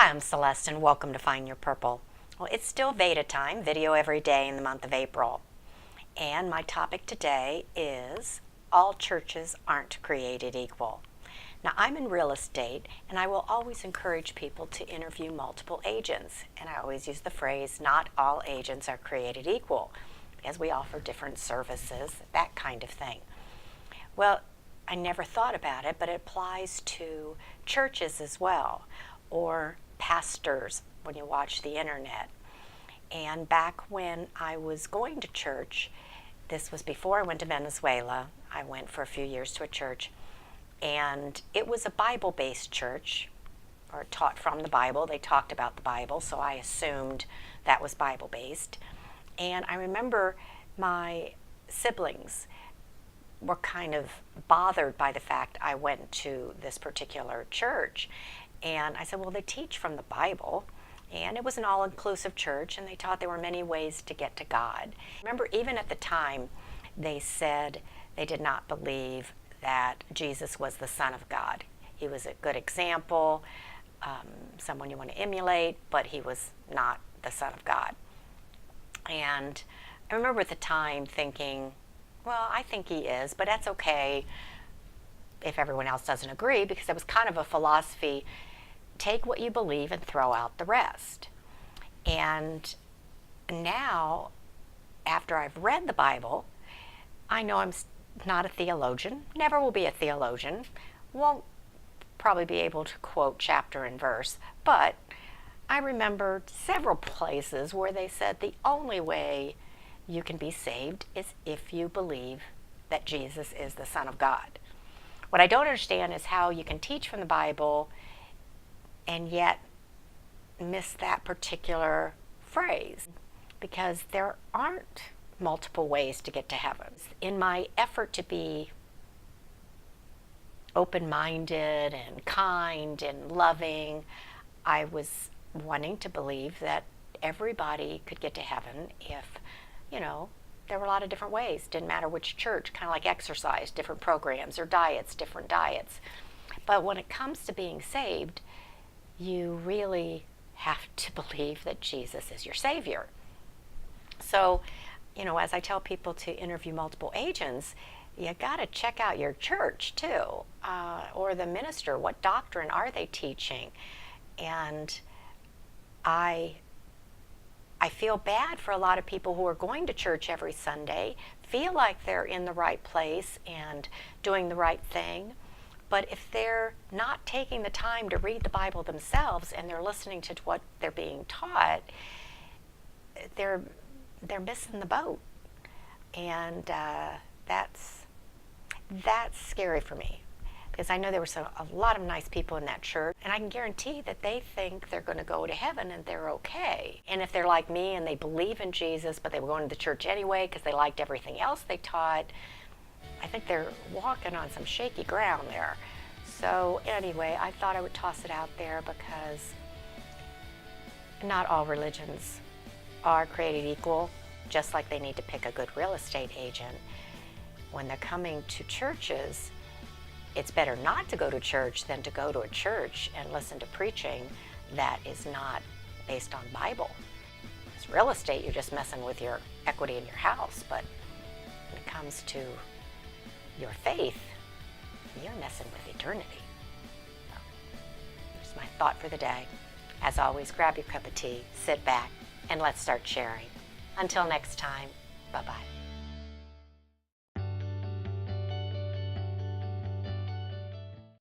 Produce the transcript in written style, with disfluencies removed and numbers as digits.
Hi, I'm Celeste and welcome to Find Your Purple. Well, it's still Veda time, video every day in the month of April. And my topic today is all churches aren't created equal. Now, I'm in real estate and I will always encourage people to interview multiple agents. And I always use the phrase, not all agents are created equal, as we offer different services, that kind of thing. Well, I never thought about it, but it applies to churches as well, or pastors when you watch the internet. And back when I was going to church, this was before I went to Venezuela, I went for a few years to a church, and it was a Bible-based church, or taught from the Bible. They talked about the Bible, so I assumed that was Bible-based. And I remember my siblings were kind of bothered by the fact I went to this particular church. And I said, well, they teach from the Bible. And it was an all-inclusive church, and they taught there were many ways to get to God. Remember, even at the time, they said they did not believe that Jesus was the Son of God. He was a good example, someone you want to emulate, but he was not the Son of God. And I remember at the time thinking, well, I think he is, but that's okay if everyone else doesn't agree, because it was kind of a philosophy, take what you believe and throw out the rest. And now, after I've read the Bible, I know I'm not a theologian, never will be a theologian, won't probably be able to quote chapter and verse, but I remembered several places where they said the only way you can be saved is if you believe that Jesus is the Son of God. What I don't understand is how you can teach from the Bible and yet miss that particular phrase, because there aren't multiple ways to get to heaven. In my effort to be open-minded and kind and loving, I was wanting to believe that everybody could get to heaven if, there were a lot of different ways. Didn't matter which church, kind of like exercise, different programs, or diets, different diets. But when it comes to being saved, you really have to believe that Jesus is your Savior. So, as I tell people to interview multiple agents, you got to check out your church too, or the minister. What doctrine are they teaching? And I feel bad for a lot of people who are going to church every Sunday, feel like they're in the right place and doing the right thing, but if they're not taking the time to read the Bible themselves and they're listening to what they're being taught, they're missing the boat. And that's scary for me, because I know there were a lot of nice people in that church, and I can guarantee that they think they're going to go to heaven and they're okay. And if they're like me and they believe in Jesus, but they were going to the church anyway because they liked everything else they taught, I think they're walking on some shaky ground there. So anyway, I thought I would toss it out there, because not all religions are created equal, just like they need to pick a good real estate agent. When they're coming to churches, it's better not to go to church than to go to a church and listen to preaching that is not based on Bible. It's real estate, you're just messing with your equity in your house, but when it comes to your faith, you're messing with eternity. So, here's my thought for the day. As always, grab your cup of tea, sit back, and let's start sharing. Until next time, bye-bye.